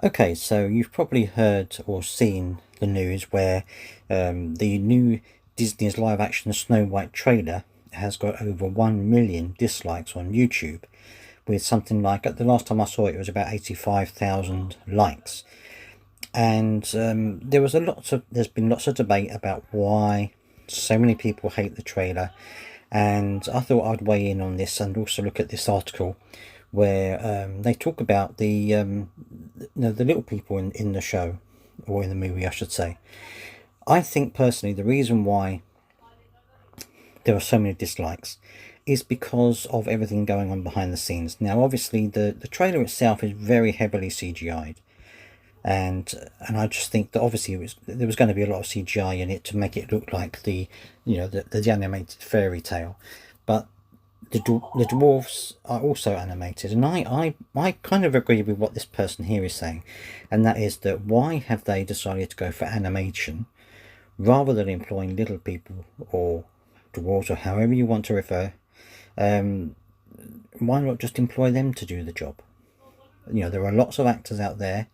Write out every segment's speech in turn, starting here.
Okay, so you've probably heard or seen the news where the new Disney's live action Snow White trailer has got over 1 million dislikes on YouTube, with something like, at the last time I saw it, it was about 85,000 likes. And there's been lots of debate about why so many people hate the trailer. And I thought I'd weigh in on this and also look at this article where they talk about the little people in the show, or in the movie, I should say. I think personally the reason why there are so many dislikes is because of everything going on behind the scenes. Now, obviously, the trailer itself is very heavily CGI'd, and I just think that obviously there was going to be a lot of CGI in it to make it look like the animated fairy tale, but the dwarfs are also animated, and I kind of agree with what this person here is saying, and that is that why have they decided to go for animation rather than employing little people or dwarves, or however you want to refer? Why not just employ them to do the job? There are lots of actors out there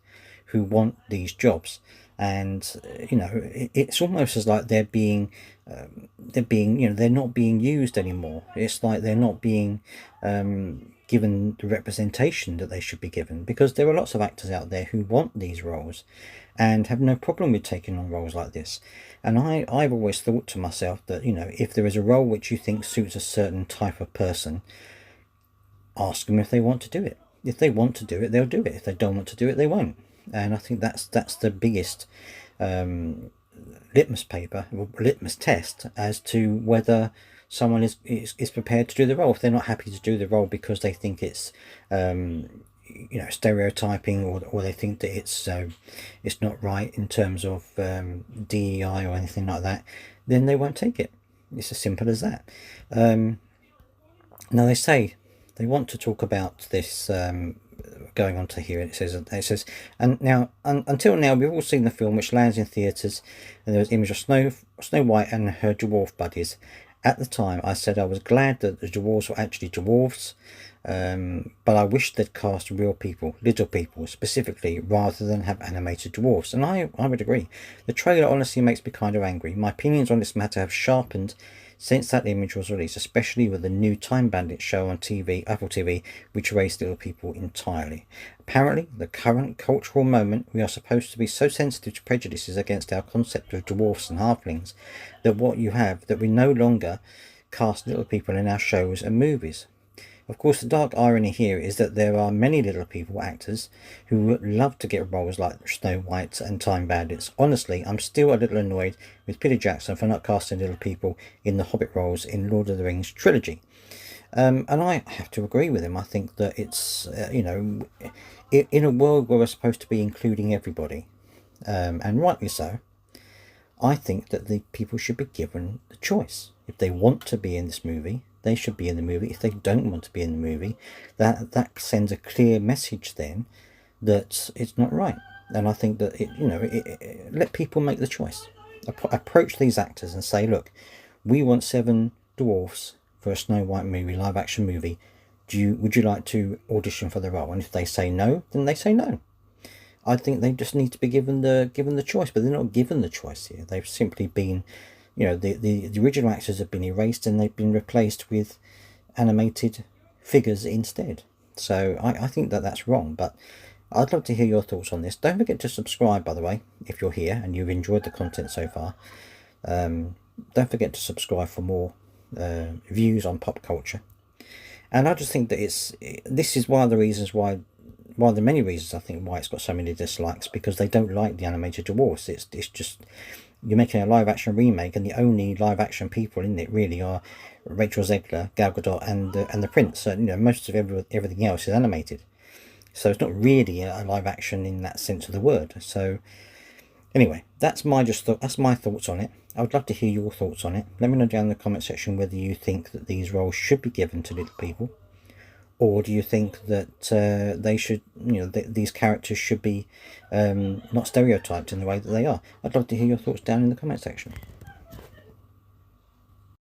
who want these jobs, and it's almost as like they're not being used anymore. It's like they're not being given the representation that they should be given, because there are lots of actors out there who want these roles and have no problem with taking on roles like this. And I've always thought to myself that, if there is a role which you think suits a certain type of person, ask them if they want to do it. If they want to do it, they'll do it. If they don't want to do it, they won't. And I think that's the biggest litmus paper or litmus test as to whether someone is prepared to do the role. If they're not happy to do the role because they think it's stereotyping, or they think that it's not right in terms of DEI or anything like that, then they won't take it. It's as simple as that. Now, they say they want to talk about this. Going on to here, it says, and now, until now, we've all seen the film, which lands in theatres, and there was image of Snow White and her dwarf buddies. At the time, I said I was glad that the dwarves were actually dwarves, but I wish they'd cast real people, little people specifically, rather than have animated dwarfs. And I would agree. The trailer honestly makes me kind of angry. My opinions on this matter have sharpened since that image was released, especially with the new Time Bandit show on TV, Apple TV, which raised little people entirely. Apparently, the current cultural moment, we are supposed to be so sensitive to prejudices against our concept of dwarfs and halflings that we no longer cast little people in our shows and movies. Of course, the dark irony here is that there are many little people actors who would love to get roles like Snow White and Time Bandits. Honestly, I'm still a little annoyed with Peter Jackson for not casting little people in the Hobbit roles in Lord of the Rings trilogy. And I have to agree with him. I think that it's, in a world where we're supposed to be including everybody, and rightly so, I think that the people should be given the choice. If they want to be in this movie, they should be in the movie. If they don't want to be in the movie, that sends a clear message then that it's not right. And I think that let people make the choice. Approach these actors and say, look, we want 7 dwarfs for a Snow White movie, live action movie. Would you like to audition for the role? And if they say no, then they say no. I think they just need to be given the choice, but they're not given the choice here. They've simply been, the original actors have been erased and they've been replaced with animated figures instead. So I think that that's wrong, but I'd love to hear your thoughts on this. Don't forget to subscribe, by the way, if you're here and you've enjoyed the content so far. Don't forget to subscribe for more views on pop culture. And I just think that this is one of the many reasons I think why it's got so many dislikes, because they don't like the animated dwarfs. It's just, you're making a live action remake, and the only live action people in it really are Rachel Zegler, Gal Gadot, and the Prince. So, most of everything else is animated. So it's not really a live action in that sense of the word. So anyway, that's my thoughts on it. I would love to hear your thoughts on it. Let me know down in the comment section whether you think that these roles should be given to little people, or do you think that they should, these characters should be not stereotyped in the way that they are? I'd love to hear your thoughts down in the comment section.